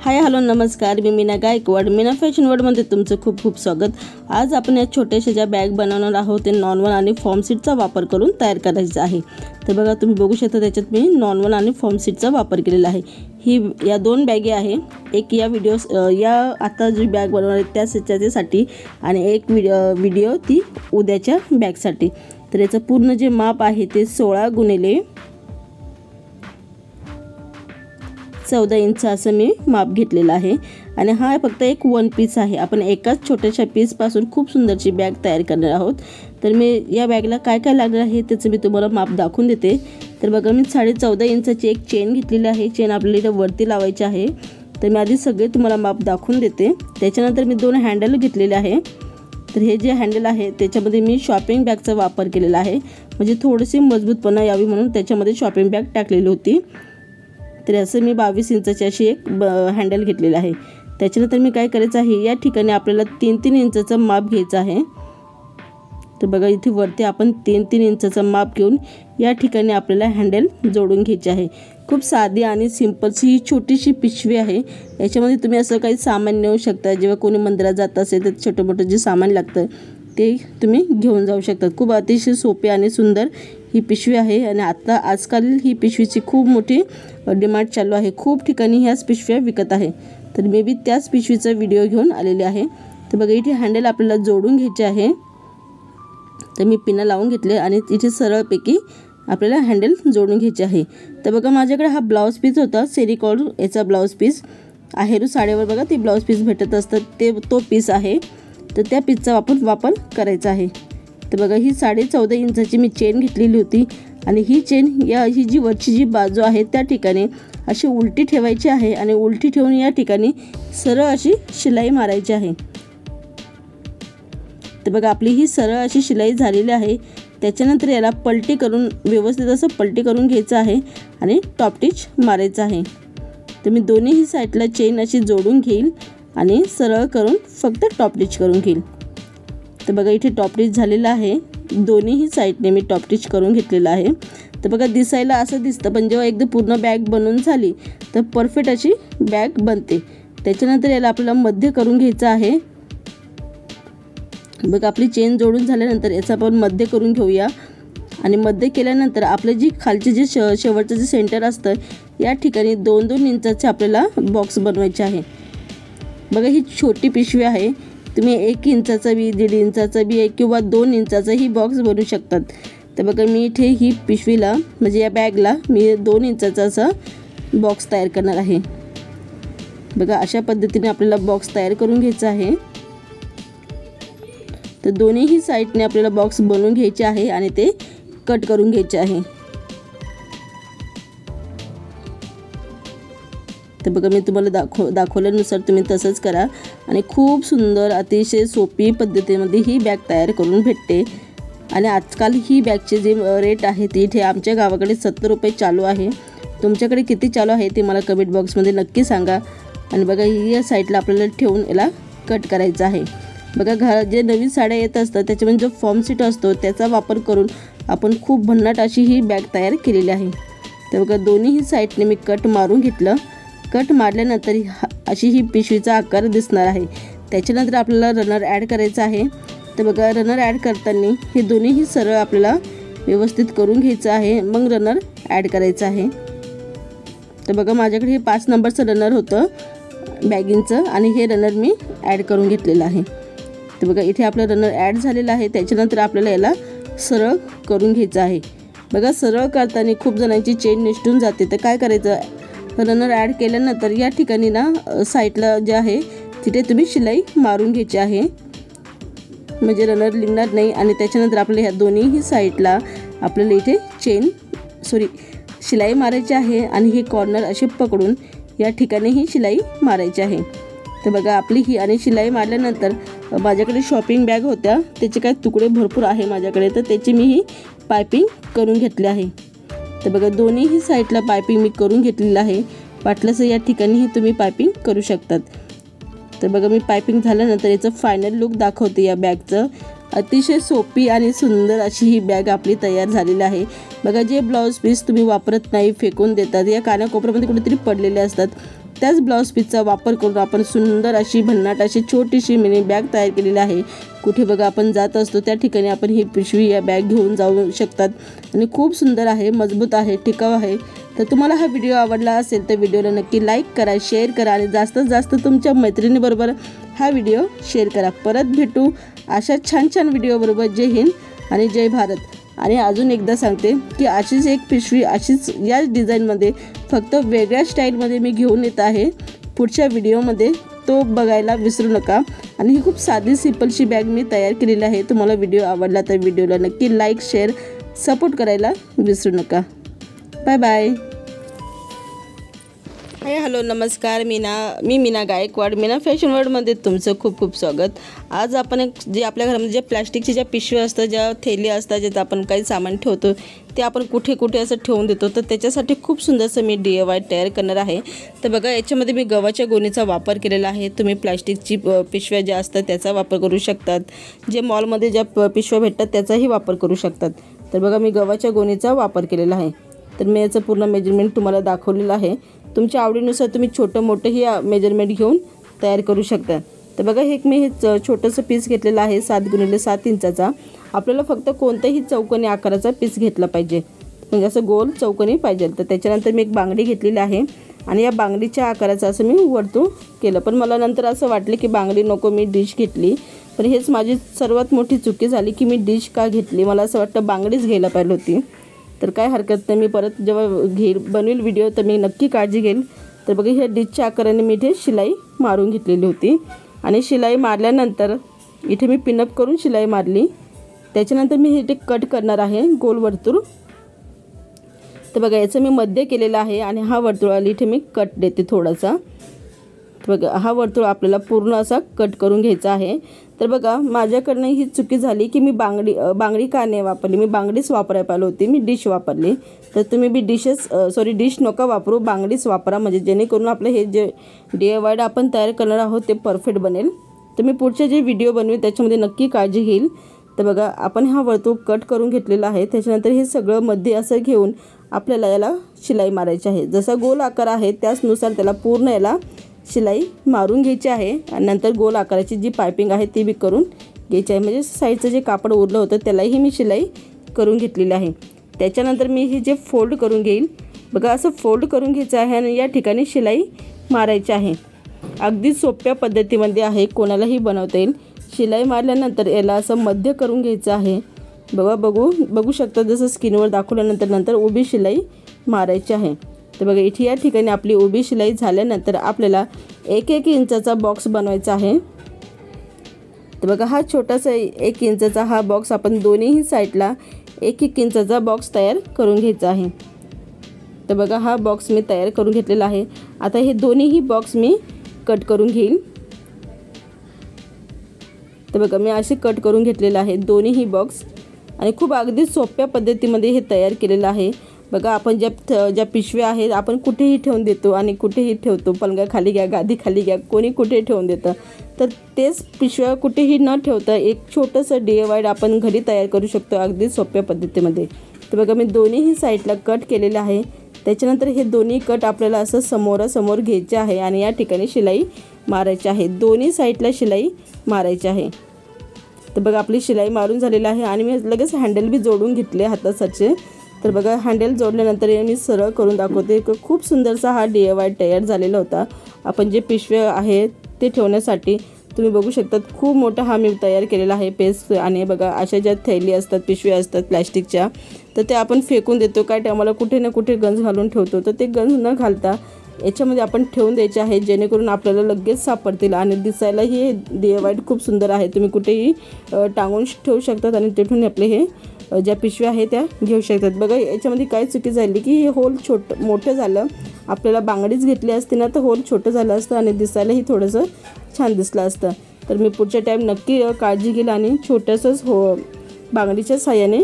Hi hello नमस्कार, मी Meena Gaikwad. Meena fashion वर्ल्डमध्ये तुमचं खूप खूप स्वागत. आज आपण या छोट्याशा ज्या बॅग बनवणार आहोत ते नॉन-वन आणि फॉर्म सीटचा वापर करून तयार करायचं आहे. तर बघा, तुम्ही बघू शकता त्याच्यात मी नॉन-वन आणि फॉर्म सीटचा वापर केलेला आहे. या दोन बॅगे आहे. एक या आता जी बॅग बनवणार आहे त्याच्यासाठी आणि एक व्हिडिओ ती उद्याच्या बॅगसाठी. तर याचं पूर्ण जे माप आहे ते 16x14 इंच असं मी माप घेतलेलं आहे. आणि हा फक्त एक वन पीस आहे. आपण एकाच छोट्याशा पीसपासून खूप सुंदरची बॅग तयार करणार आहोत. तर मी या बॅगला काय काय लागणार आहे त्याचं मी तुम्हाला माप दाखवून देते. तर बघा, मी 14.5 इंचाची एक चेन घेतलेली आहे. चेन आपल्याला इथं वरती लावायची आहे. तर मी आधी सगळे तुम्हाला माप दाखवून देते. त्याच्यानंतर मी 2 हँडल घेतलेले आहे. तर हे जे हँडल आहे त्याच्यामध्ये मी शॉपिंग बॅगचा वापर केलेला आहे, म्हणजे थोडीशी मजबूतपणा यावी म्हणून त्याच्यामध्ये शॉपिंग बॅग टाकलेली होती. तर असं मी 22 इंचाची अशी एक हँडल घेतलेलं आहे. त्याच्यानंतर मी काय करायचं आहे, या ठिकाणी आपल्याला 3-3 इंचाचं माप घ्यायचं आहे. तर बघा, इथे वरती आपण 3-3 इंचाचं माप घेऊन या ठिकाणी आपल्याला हँडल जोडून घ्यायचे आहे. खूप साधी आणि सिंपलशी ही छोटीशी पिशवी आहे. याच्यामध्ये तुम्ही असं काही सामान नेऊ शकता. जेव्हा कोणी मंदिरात जात असेल तर छोटं मोठं जे सामान लागतं ते तुम्ही घेऊन जाऊ शकता. खूप अतिशय सोपी आणि सुंदर ही पिशवी आहे. आणि आजकाल ही पिशवीची खूप मोठी डिमांड चालू आहे. खूप ठिकाणी ह्याच पिशव्या विकत आहे. तर मी त्याच पिशवीचा व्हिडिओ घेऊन आलेले आहे. तर बघा, इथे हँडल आपल्याला जोडून घ्यायचे आहे. तर मी पिनं लावून घेतले आणि इथे सरळपैकी आपल्याला हँडल जोडून घ्यायचे आहे. तर बघा, माझ्याकडे हा ब्लाऊज पीस होता, सेरिकॉल याचा ब्लाऊज पीस. आहेरू साडीवर बघा ते ब्लाऊज पीस भेटत असतात, तो पीस आहे. तर त्या पीसचा वापर करायचा आहे. तर बघा, ही 14.5 इंचाची मी चेन घेतलेली होती. आणि ही चेन ही जी वरची जी बाजू आहे त्या ठिकाणी अशी उलटी ठेवायची आहे. आणि उलटी ठेवून या ठिकाणी सरळ अशी शिलाई मारायची आहे. तर बघा, आपली ही सरळ अशी शिलाई झालेली आहे. त्याच्यानंतर याला पलटी करून व्यवस्थित असं पलटी करून घ्यायचं आहे आणि टॉप स्टिच मारायचं आहे. तर मी दोन्हीही साईडला चेन अशी जोडून घेईल आणि सरळ करून फक्त टॉप स्टिच करून घेईल. तर बघा, इथे टॉप स्टिच झालेलं आहे. दोन्हीही साईडने मी टॉप स्टिच करून घेतलेलं आहे. तर बघा, दिसायला असं दिसतं, पण जेव्हा एकदा पूर्ण बॅग बनवून झाली तर परफेक्ट अशी बॅग बनते. त्याच्यानंतर याला आपल्याला मध्य करून घ्यायचं आहे. बघा, आपली चेन जोडून झाल्यानंतर याचं आपण मध्य करून घेऊया. आणि मध्य केल्यानंतर आपलं जी खालची जे शेवटचं जे सेंटर असतं या ठिकाणी 2-2 इंचाचे आपल्याला बॉक्स बनवायचे आहे. बघा, ही छोटी पिशवी आहे. तुम्ही 1 इंचाचा बी, 1.5 इंचाचा बी किंवा 2 इंचाचा ही बॉक्स बनवू शकतात. तर बघा, मी इथे ही पिशवीला म्हणजे या बॅगला मी 2 इंचाचा असा बॉक्स तयार करणार आहे. बघा, अशा पद्धतीने आपल्याला बॉक्स तयार करून घ्यायचा आहे. तर दोन्हीही साईडने आपल्याला बॉक्स बनवून घ्यायचे आहे आणि ते कट करून घ्यायचे आहे. तर बघा, मी तुम्हाला दाखवल्यानुसार तुम्ही तसंच करा. आणि खूप सुंदर अतिशय सोपी पद्धतीमध्ये ही बॅग तयार करून भेटते. आणि आजकाल ही बॅगचे जे रेट आहे ते इथे आमच्या गावाकडे 70 रुपये चालू आहे. तुमच्याकडे किती चालू आहे ते मला कमेंट बॉक्समध्ये नक्की सांगा. आणि बघा, या साईडला आपल्याला ठेवून याला कट करायचं आहे. बघा, जे नवीन साड्या येत असतात त्याच्यामध्ये जो फॉर्म सीट असतो त्याचा वापर करून आपण खूप भन्नाट अशी ही बॅग तयार केलेली आहे. तर बघा, दोन्हीही साईडने मी कट मारून घेतलं. कट मारल्यानंतर अशी ही पिशवीचा आकार दिसणार आहे. त्याच्यानंतर आपल्याला रनर ॲड करायचं आहे. तर बघा, रनर ॲड करताना हे दोन्हीही सरळ आपल्याला व्यवस्थित करून घ्यायचं आहे, मग रनर ॲड करायचं आहे. तर बघा, माझ्याकडे हे 5 नंबरचं रनर होतं बॅगिंगचं आणि हे रनर मी ॲड करून घेतलेलं आहे. तर बघा, इथे आपलं रनर ॲड झालेलं आहे. त्याच्यानंतर आपल्याला याला सरळ करून घ्यायचं आहे. बघा, सरळ करताना खूप जणांची चेन निसटून जाते. तर काय करायचं, रनर ॲड केल्यानंतर या ठिकाणी ना साईडला जे आहे तिथे तुम्ही शिलाई मारून घ्यायची आहे, म्हणजे रनर निघणार नाही. आणि त्याच्यानंतर आपल्या ह्या दोन्हीही साईडला आपल्याला इथे शिलाई मारायची आहे. आणि हे कॉर्नर असे पकडून या ठिकाणी ही शिलाई मारायची आहे. तर बघा, आपली ही आणि शिलाई मारल्यानंतर माझ्याकडे शॉपिंग बॅग होत्या, त्याचे काही तुकडे भरपूर आहे माझ्याकडे, तर त्याची मी ही पायपिंग करून घेतली आहे. तर बघा, दोन्हीही साईडला पायपिंग मी करून घेतलेलं आहे. वाटलंच या ठिकाणीही तुम्ही पायपिंग करू शकतात. तर बघा, मी पायपिंग झाल्यानंतर याचं फायनल लुक दाखवते या बॅगचं. अतिशय सोपी आणि सुंदर अशी ही बॅग आपली तयार झालेली आहे. बघा, जे ब्लाऊज पीस तुम्ही वापरत नाही फेकून देतात या कानाकोपऱ्यामध्ये कुठेतरी पडलेले असतात त्याच ब्लाऊज पीसचा वापर करून आपण सुंदर अशी भन्नाट अशी छोटीशी मिनी बॅग तयार केलेली आहे। कुठे बघा आपण जात असतो त्या ठिकाणी आपण ही पिशवी या बॅग घेऊन जाऊ शकतात आणि खूप सुंदर आहे, मजबूत आहे, टिकाऊ आहे। तर तुम्हाला हा व्हिडिओ आवडला असेल तर व्हिडिओला नक्की लाईक करा, शेअर करा आणि जास्तीत जास्त तुमच्या मैत्रिणीबरोबर हा व्हिडिओ शेअर करा। परत भेटू अशा छान छान व्हिडिओबरोबर। जय हिंद आणि जय भारत। आणि अजून एकदा सांगते की अशीच एक पिशवी अशीच याच डिझाईनमध्ये फक्त वेगळ्या स्टाईलमध्ये मी घेऊन येत आहे पुढच्या व्हिडिओमध्ये, तो बघायला विसरू नका। आणि ही खूप साधी सिंपलशी बॅग मी तयार केलेली आहे। तुम्हाला व्हिडिओ आवडला तर व्हिडिओला नक्की लाईक, शेअर, सपोर्ट करायला विसरू नका। Bye bye. हाय हॅलो नमस्कार, मी मीना गायकवाड, मीना फॅशन वर्ल्डमध्ये तुमचं खूप खूप स्वागत। आज आपण एक जे आपल्या घरामध्ये जे प्लॅस्टिकची ज्या पिशव्या असतात, ज्या थैली असतात, ज्यात आपण काही सामान ठेवतो ते आपण कुठे कुठे असं ठेवून देतो, तर त्याच्यासाठी खूप सुंदरसं मी DIY तयार करणार आहे। तर बघा याच्यामध्ये मी गव्हाच्या गोणीचा वापर केलेला आहे। तुम्ही प्लॅस्टिकची पिशव्या ज्या असतात त्याचा वापर करू शकतात, जे मॉलमध्ये ज्या पिशव्या भेटतात त्याचाही वापर करू शकतात। तर बघा मी गव्हाच्या गोणीचा वापर केलेला आहे। तर मी याचं पूर्ण मेजरमेंट तुम्हाला दाखवलेलं आहे। तुमच्या आवडीनुसार तुम्ही छोटं मोठंही मेजरमेंट घेऊन तयार करू शकता। तर बघा मी छोटंसं पीस घेतलेलं आहे 7 × 7 इंचाचा। आपल्याला फक्त कोणत्याही चौकोनी आकाराचा पीस घेतला पाहिजे, म्हणजे असं गोल चौकोनी पाहिजे। तर त्याच्यानंतर मी एक बांगडी घेतलेली आहे आणि या बांगडीच्या आकाराचं असं मी वर्तुळ केलं, पण मला नंतर असं वाटलं की बांगडी नको, मी डिश घेतली। पण हेच माझी सर्वात मोठी चुकी झाली की मी डिश का घेतली, मला असं वाटतं बांगडीच घ्यायला पाहिजे होती। तर काय हरकत नाही, मी परत जेव्हा बनवेल व्हिडिओ तर मी नक्की काळजी घेईल। तर बघा ह्या डिशच्या आकाराने मी इथे शिलाई मारून घेतलेली होती आणि शिलाई मारल्यानंतर इथे मी पिनअप करून शिलाई मारली। त्याच्यानंतर मी इथे कट करणार आहे गोल वर्तुळ। तर बघा याचं मी मध्य केलेलं आहे आणि हा वर्तुळाला इथे मी कट देते थोडासा। बघा हा वर्तुळ आपल्याला पूर्ण असा कट करून घ्यायचा आहे। तर बघा माझ्याकडनं ही चुकी झाली की मी बांगडी का नाही वापरली, मी बांगडीच वापरायला पाहिजे होती, मी डिश वापरली। तर तुम्ही बी डिश नका वापरू, बांगडीच वापरा, म्हणजे जेणेकरून आपलं हे जे DIY आपण तयार करणार आहोत ते परफेक्ट बनेल। तर मी पुढचे जे व्हिडिओ बनवेल त्याच्यामध्ये नक्की काळजी घेईल। तर बघा आपण हा वर्तुळ कट करून घेतलेला आहे। त्याच्यानंतर हे सगळं मध्ये असं घेऊन आपल्याला याला शिलाई मारायची आहे। जसा गोल आकार आहे त्याचनुसार त्याला पूर्ण याला शिलाई मारून घ्यायची आहे आणि नंतर गोल आकाराची जी पायपिंग आहे ती बी करून घ्यायची आहे, म्हणजे साईडचं जे कापड उरलं होतं त्यालाही मी शिलाई करून घेतलेली आहे। त्याच्यानंतर मी हे जे फोल्ड करून घेईल, बघा असं फोल्ड करून घ्यायचं आहे आणि या ठिकाणी शिलाई मारायची आहे। अगदी सोप्या पद्धतीमध्ये आहे, कोणालाही बनवता येईल। शिलाई मारल्यानंतर याला असं मध्य करून घ्यायचं आहे। बघू शकता जसं स्क्रीनवर दाखवल्यानंतर उभी शिलाई मारायची आहे। तर बघा इथे या ठिकाणी आपली उभी शिलाई झाल्यानंतर आपल्याला 1 इंचाचा बॉक्स बनवायचा आहे। तर बघा हा छोटासा 1 इंचाचा हा बॉक्स आपण दोन्हीही साईडला 1 इंचाचा बॉक्स तयार करून घ्यायचा आहे। तर बघा हा बॉक्स मी तयार करून घेतलेला आहे। आता हे दोन्हीही बॉक्स मी कट करून घेईल। तर बघा मी असे कट करून घेतलेले आहे दोन्हीही बॉक्स आणि खूप अगदी सोप्या पद्धतीमध्ये हे तयार केलेलं आहे। बघा आपण ज्या पिशव्या आहेत आपण कुठेही ठेवून देतो आणि कुठेही ठेवतो, पलंगा खाली घ्या, गादी खाली घ्या, कोणी कुठे ठेवून देतं। तर तेच पिशव्या कुठेही न ठेवता एक छोटंसं DIY आपण घरी तयार करू शकतो अगदी सोप्या पद्धतीमध्ये। तर बघा मी दोन्हीही साईडला कट केलेलं आहे। त्याच्यानंतर हे दोन्ही कट आपल्याला असं समोरासमोर घ्यायचे आहे आणि या ठिकाणी शिलाई मारायची आहे, दोन्ही साईडला शिलाई मारायची आहे। तर बघा आपली शिलाई मारून झालेली आहे आणि मी लगेच हँडल बी जोडून घेतले हातासाचे। तर बघा हँडल जोडल्यानंतर मी सरळ करून दाखवते। खूप सुंदरसा हा DIY तयार झालेला होता। आपण जे पिशव्या आहेत ते ठेवण्यासाठी तुम्ही बघू शकता खूप मोठा हा मी तयार केलेला आहे पेस्ट। आणि बघा अशा ज्या थैली असतात, पिशव्या असतात प्लॅस्टिकच्या, तर ते आपण फेकून देतो, काय टायमाला कुठे ना कुठे गंज घालून ठेवतो। तर ते गंज न घालता याच्यामध्ये आपण ठेवून द्यायचे आहे, जेणेकरून आपल्याला लगेच सापडतील आणि दिसायलाही हे DIY खूप सुंदर आहे। तुम्ही कुठेही टांगून ठेवू शकतात आणि तिथून आपले हे ज्या पिशव्या आहेत त्या घेऊ शकतात। बघा याच्यामध्ये काय चुकी झाली की हे होल मोठं झालं, आपल्याला बांगडीच घेतली असती ना तर होल छोटं झालं असतं आणि दिसायलाही थोडंसं छान दिसलं असतं। तर मी पुढच्या टाईम नक्की काळजी घेईल आणि छोटंसंच बांगडीच्या साहाय्याने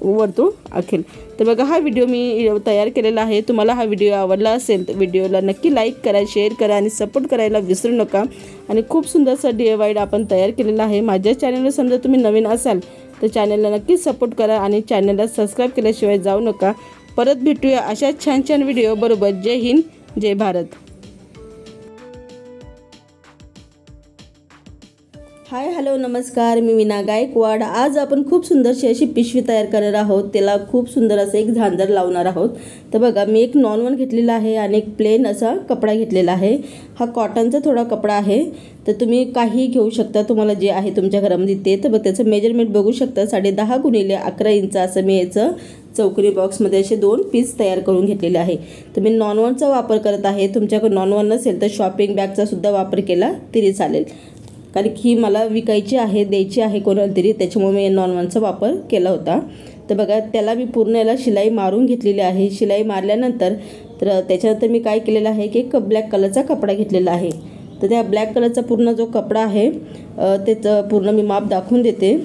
वर्तुळ आखेल। तर बघा हा व्हिडिओ मी तयार केलेला आहे। तुम्हाला हा व्हिडिओ आवडला असेल तर व्हिडिओला नक्की लाईक करा, शेअर करा आणि सपोर्ट करायला विसरू नका। आणि खूप सुंदरसा DIY आपण तयार केलेला आहे। माझ्या चॅनलवर समजा तुम्ही नवीन असाल तर चॅनलला नक्की सपोर्ट करा आणि चॅनलला सबस्क्राईब केल्याशिवाय जाऊ नका। परत भेटूया अशा छान छान व्हिडिओ बरोबर। जय हिंद, जय भारत। हाय हॅलो नमस्कार, मी मीना गायकवाड. आज आपण खूप सुंदरशी अशी पिशवी तयार करणार आहोत. त्याला खूप सुंदर असं एक झांजर लावणार आहोत. तर बघा, मी एक नॉन-वन घेतलेला आहे आणि एक प्लेन असा कपडा घेतलेला आहे. हा कॉटनचा थोडा कपडा आहे. तर तुम्ही काही घेऊ शकता, तुम्हाला जे आहे तुमच्या घरामध्ये ते. तर बघ, त्याचं मेजरमेंट बघू शकता. 10.5 गुणिले 11 इंच असं मी याचं चौकोनी बॉक्समध्ये असे 2 पीस तयार करून घेतलेले आहे. तर मी नॉन-वनचा वापर करत आहे. तुमच्याकडे नॉन-वन नसेल तर शॉपिंग बॅगचा सुद्धा वापर केला तरी चालेल, कारण की मला विकायची आहे, द्यायची आहे कोणाला तरी, त्याच्यामुळे मी नॉन-वनचा वापर केला होता. तर बघा, त्याला मी पूर्ण याला शिलाई मारून घेतलेली आहे. शिलाई मारल्यानंतर तर त्याच्यानंतर मी काय केलेलं आहे की एक ब्लॅक कलरचा कपडा घेतलेला आहे. तर त्या ब्लॅक कलरचा पूर्ण जो कपडा आहे त्याचं पूर्ण मी माप दाखवून देते.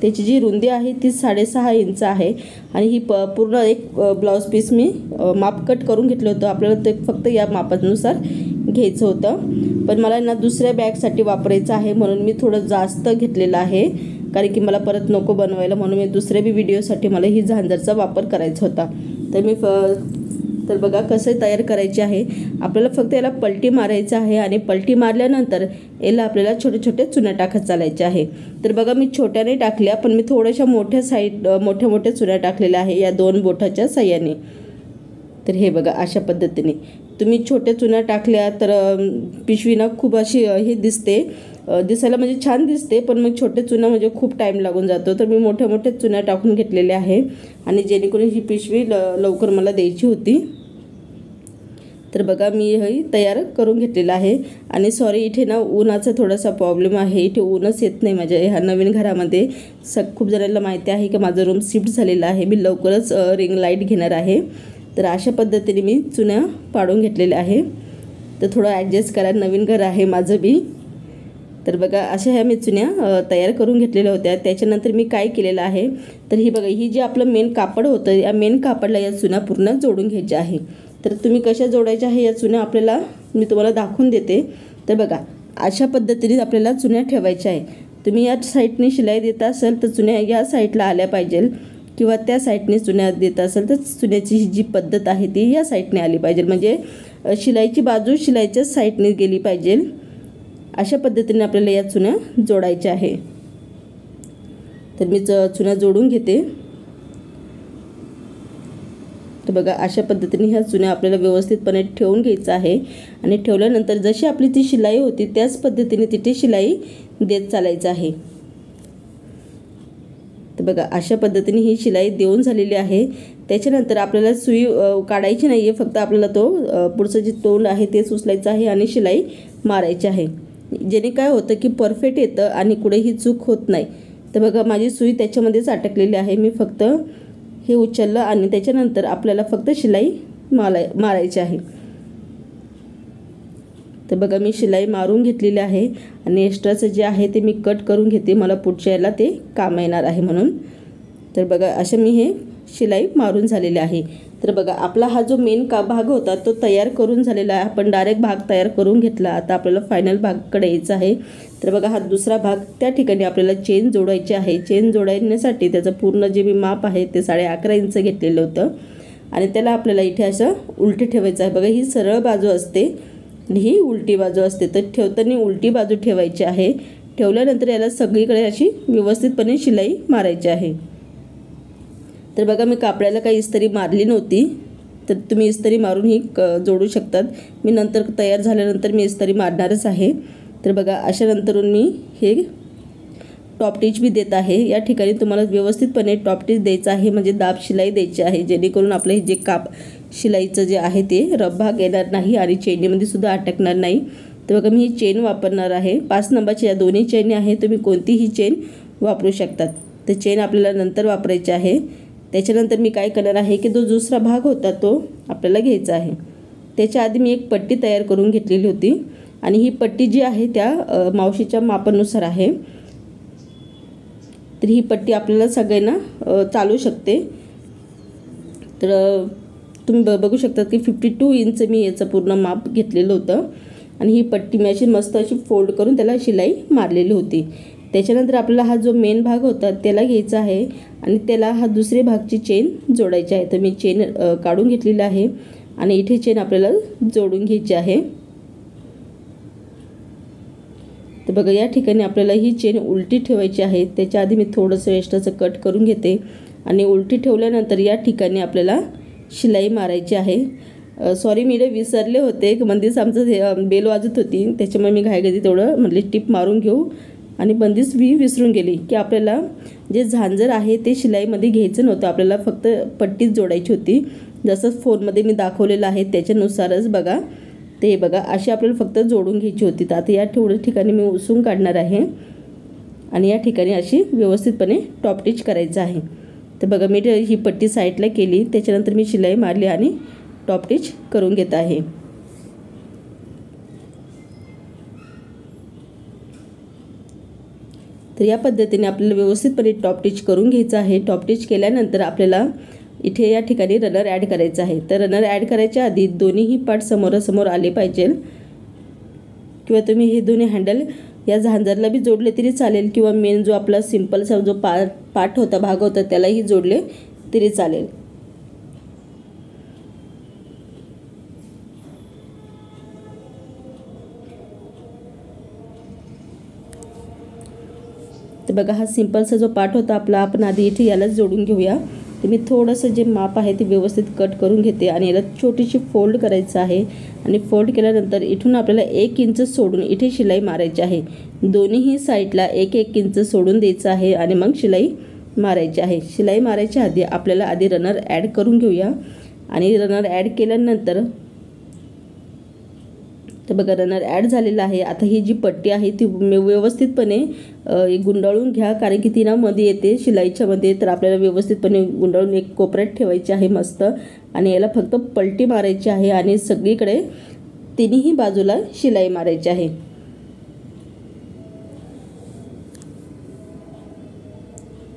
त्याची जी रुंदी आहे ती 6.5 इंच आहे आणि ही पूर्ण एक ब्लाऊज पीस मी माप कट करून घेतलं होतं. आपल्याला ते फक्त या मापानुसार घ्यायचं होतं, पण मला ना दुसऱ्या बॅगसाठी वापरायचं आहे म्हणून मी थोडं जास्त घेतलेलं आहे, कारण की मला परत नको बनवायला, म्हणून मी दुसऱ्या बी व्हिडिओसाठी मला ही झांजरचा वापर करायचा होता. तर बघा कसं तयार करायचे आहे. आपल्याला फक्त याला पलटी मारायचं आहे आणि पलटी मारल्यानंतर याला आपल्याला छोटे छोटे चुन्या टाकत चालायचे आहे. तर बघा, मी छोट्याने टाकल्या, पण मी थोड्याशा मोठ्या चुन्या टाकलेल्या आहे या 2 बोटाच्या साह्याने. तर हे बघा, अशा पद्धतीने तुम्ही छोट्या चुन्या टाकल्या तर पिशवी ना खूप अशी हे दिसायला म्हणजे छान दिसते, पण मग छोटे चुन्या म्हणजे खूप टाईम लागून जातो. तर मी मोठ्या चुन्या टाकून घेतलेल्या आहे आणि जेणेकरून ही पिशवी लवकर मला द्यायची होती. तर बघा, मी हे तयार करून घेतलेलं आहे. आणि सॉरी, इथे ना उन्हाचा थोडासा प्रॉब्लेम आहे. इथे ऊनच येत नाही माझ्या ह्या नवीन घरामध्ये. खूप जणांना माहिती आहे की माझं रूम शिफ्ट झालेलं आहे. मी लवकरच रिंग लाईट घेणार आहे. तर अशा पद्धतीने मी चुन्या पाडून घेतलेल्या आहे. तर थोडं ॲडजस्ट करा, नवीन घर आहे माझं बी. तर बघा, अशा ह्या मी चुन्या तयार करून घेतलेल्या होत्या. त्याच्यानंतर मी काय केलेलं आहे, तर ही बघा, ही जी आपलं मेन कापड होतं, या मेन कापडला या चुन्या पूर्ण जोडून घ्यायच्या आहे. तर तुम्ही कशा जोडायच्या आहे या चुन्या आपल्याला मी तुम्हाला दाखवून देते. तर बघा, अशा पद्धतीने आपल्याला चुन्या ठेवायच्या आहे. तुम्ही या साईडने शिलाई देत असाल तर चुन्या या साईडला आल्या पाहिजे, किंवा त्या साईडने चुन्या देत असाल तर चुन्याची ही जी पद्धत आहे ती या साईडने आली पाहिजे, म्हणजे शिलाईची बाजू शिलाईच्याच साईडने गेली पाहिजे. अशा पद्धतीने आपल्याला या चुन्या जोडायच्या आहे. तर मी चुन्या जोडून घेते. तर बघा, अशा पद्धतीने ह्या चुन्या आपल्याला व्यवस्थितपणे ठेवून घ्यायचं आहे. आणि ठेवल्यानंतर जशी आपली ती शिलाई होती त्याच पद्धतीने तिथे शिलाई देत चालायचं आहे. तर बघा, अशा पद्धतीने ही शिलाई देऊन झालेली आहे. त्याच्यानंतर आपल्याला सुई काढायची नाही आहे, फक्त आपल्याला पुढचं जे तोंड आहे ते उचलायचं आहे आणि शिलाई मारायची आहे. जेणे काय होतं की परफेक्ट येतं आणि कुठेही चूक होत नाही. तर बघा, माझी सुई त्याच्यामध्येच अटकलेली आहे. मी फक्त हे उचललं आणि त्याच्यानंतर आपल्याला फक्त शिलाई मारायची आहे. तर बघा, मी शिलाई मारून घेतलेली आहे आणि एक्स्ट्राचं जे आहे ते मी कट करून घेते, मला पुढच्या याला ते काम येणार आहे म्हणून. तर बघा, अशा मी हे शिलाई मारून झालेली आहे. तर बघा, आपला हा जो मेन भाग होता तो तयार करून झालेला आहे. आपण डायरेक्ट भाग तयार करून घेतला. आता आपल्याला फायनल भागकडे यायचं आहे. तर बघा, हा दुसरा भाग, त्या ठिकाणी आपल्याला चेन जोडायची आहे. चेन जोडण्यासाठी त्याचं पूर्ण जे मी माप आहे ते 11.5 इंच घेतलेलं होतं आणि त्याला आपल्याला इथे असं उलटे ठेवायचं आहे. बघा, ही सरळ बाजू असते आणि ही उलटी बाजू असते. तर ठेवताना उलटी बाजू ठेवायची आहे. ठेवल्यानंतर याला सगळीकडे अशी व्यवस्थितपणे शिलाई मारायची आहे. तर बघा, मी कापडाला काही इस्त्री मारली नव्हती, तर तुम्ही इस्त्री मारून ही जोडू शकतात. मी नंतर तयार झाल्यानंतर मी इस्त्री मारणारच आहे. तर बघा, अशा नंतरून मी हे टॉप टिच बी देत आहे. या ठिकाणी तुम्हाला व्यवस्थितपणे टॉप टिच द्यायचं आहे, म्हणजे दाब शिलाई द्यायची आहे, जेणेकरून आपलं हे जे शिलाईचं जे आहे ते रफ भाग येणार नाही आणि चेनीमध्ये सुद्धा अटकणार नाही. तर बघा, मी ही चेन वापरणार आहे. 5 नंबरची या दोन्ही चेन आहे, तुम्ही कोणतीही चेन वापरू शकतात. तर चेन आपल्याला नंतर वापरायची आहे. त्याच्यानंतर मी काय करणार आहे की जो दुसरा भाग होता तो आपल्याला घ्यायचा आहे. त्याच्या आधी मी एक पट्टी तयार करून घेतलेली होती आणि ही पट्टी जी आहे त्या मावशीच्या मापानुसार आहे. तर ही पट्टी आपल्याला सगळ्यांना चालू शकते. तर तुम्ही बघू शकता की 52 इंच मी याचं पूर्ण माप घेतलेलं होतं आणि ही पट्टी मी अशी मस्त अशी फोल्ड करून त्याला शिलाई मारलेली होती. त्याच्यानंतर आपल्याला हा जो मेन भाग होता त्याला घ्यायचा आहे आणि त्याला हा दुसरी भागची चेन जोडायची आहे. तर मी चेन काढून घेतलेली आहे आणि इथे चेन आपल्याला जोडून घ्यायची आहे. तर बघा या ठिकाणी आपल्याला ही चेन उलटी ठेवायची आहे। त्याच्या आधी मी थोडंसं एक्स्ट्राचं कट करून घेते आणि उलटी ठेवल्यानंतर या ठिकाणी आपल्याला शिलाई मारायची आहे। सॉरी मी विसरले होते, बंदिश आमचं बेल वाजत होती त्याच्यामुळे मी घाईघाईत तेवढं म्हटले टिप मारून घेऊ आणि बंदिश मी विसरून गेली की आपल्याला जे झांजर आहे ते शिलाईमध्ये घ्यायचं नव्हतं, आपल्याला फक्त पट्टीच जोडायची होती। जसं फोनमध्ये मी दाखवलेलं आहे त्याच्यानुसारच बघा ते बघा अशी आपल्याला फक्त जोडून घ्यायची होती। तर आता या ठिकाणी मी उसळून काढणार आहे आणि या ठिकाणी अशी व्यवस्थितपणे टॉप स्टिच करायचं आहे। तर बघा मी ही पट्टी साईडला केली, त्याच्यानंतर मी शिलाई मारली आणि टॉप स्टिच करून घेत आहे। तर या पद्धतीने आपल्याला व्यवस्थितपणे टॉप स्टिच करून घ्यायचं आहे। टॉप स्टिच केल्यानंतर आपल्याला इथे या ठिकाणी रनर ॲड करायचा आहे। तर रनर ॲड करायच्या आधी दोन्हीही पार्ट समोरासमोर आले पाहिजे, किंवा तुम्ही हे दोन्ही हँडल या झांजरला बी जोडले तरी चालेल, किंवा मेन जो आपला सिंपलचा जो पार्ट होता भाग होता त्यालाही जोडले तरी चालेल। तर बघा हा सिंपलचा जो पार्ट होता आपला आपण आधी इथे यालाच जोडून घेऊया। तर मी थोडंसं जे माप आहे ते व्यवस्थित कट करून घेते आणि याला छोटीशी फोल्ड करायचं आहे आणि फोल्ड केल्यानंतर इथून आपल्याला 1 इंच सोडून इथे शिलाई मारायची आहे। दोन्हीही साईडला 1-1 इंच सोडून द्यायचं आहे आणि मग शिलाई मारायची आहे। शिलाई मारायच्या आधी आपल्याला आधी रनर ॲड करून घेऊया आणि रनर ॲड केल्यानंतर तर बघा रनर ॲड झालेला आहे। आता ही जी पट्टी आहे ती व्यवस्थितपणे गुंडाळून घ्या, कारण की ती ना मध्ये येते शिलाईच्या मध्ये, तर आपल्याला व्यवस्थितपणे गुंडाळून एक कोपऱ्यात ठेवायची आहे मस्त, आणि याला फक्त पलटी मारायची आहे आणि सगळीकडे तिन्ही बाजूला शिलाई मारायची आहे।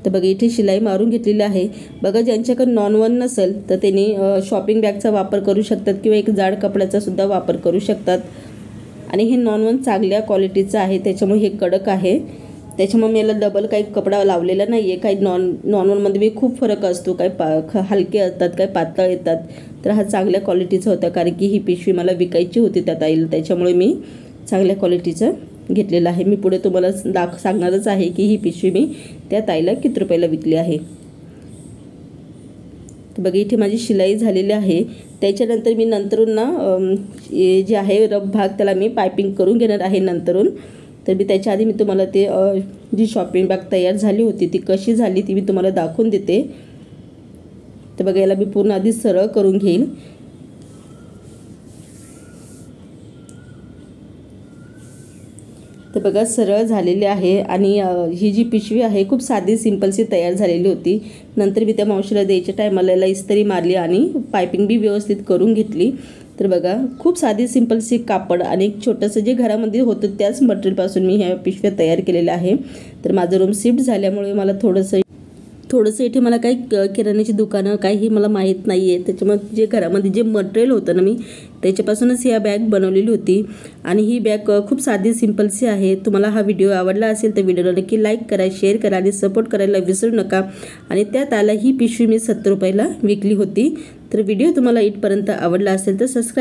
तर बघा इथे शिलाई मारून घेतलेली आहे। बघा ज्यांच्याकडे नॉन-वन नसेल तर त्यांनी शॉपिंग बॅगचा वापर करू शकतात किंवा एक जाड कपड्याचा सुद्धा वापर करू शकतात। आणि हे नॉन-वन चांगल्या क्वालिटीचं आहे, त्याच्यामुळे हे कडक आहे, त्याच्यामुळे मी याला डबल काही कपडा लावलेला नाही आहे। काही नॉन-वनमध्ये बी खूप फरक असतो, काही हलके असतात काही पातळ येतात, तर हा चांगल्या क्वालिटीचा होता, कारण की ही पिशवी मला विकायची होती त्या ताईला, त्याच्यामुळे मी चांगल्या क्वालिटीचं घेतलेलं आहे। मी पुढे तुम्हाला सांगणारच आहे की ही पिशवी मी त्या ताईला किती रुपयाला विकली आहे। तर बघा इथे माझी शिलाई झालेली आहे। त्याच्यानंतर मी नंतरून ना जे आहे रफ भाग त्याला मी पायपिंग करून घेणार आहे नंतरून। तर मी त्याच्या आधी मी तुम्हाला ते जी शॉपिंग बॅग तयार झाली होती ती कशी झाली ती मी तुम्हाला दाखवून देते। तर बघा याला मी पूर्ण आधी सरळ करून घेईल। तर बघा सरळ झालेली आहे आणि ही जी पिशवी आहे खूप साधी सिंपलशी तयार झालेली होती। नंतर मी त्या मावशीला द्यायच्या टायमाला याला इस्त्री मारली आणि पायपिंग बी व्यवस्थित करून घेतली। तर बघा खूप साधी सिंपलशी कापड आणि एक छोटंसं जे घरामध्ये होतं त्याच मटेरियलपासून मी ह्या पिशव्या तयार केलेल्या आहे। तर माझं रूम शिफ्ट झाल्यामुळे मला थोडंसं इथे मला काही किराण्याची दुकानं काही मला माहीत नाही आहे, त्याच्यामुळे जे घरामध्ये जे मटेरियल होतं ना मी त्याच्यापासूनच ह्या बॅग बनवलेली होती। आणि ही बॅग खूप साधी सिंपलशी आहे। तुम्हाला हा व्हिडिओ आवडला असेल तर व्हिडिओला नक्की लाईक करा, शेअर करा आणि सपोर्ट करायला विसरू नका। आणि त्यात आला ही पिशवी मी 70 रुपयाला विकली होती। तर व्हिडिओ तुम्हाला इथपर्यंत आवडला असेल तर सबस्क्राईब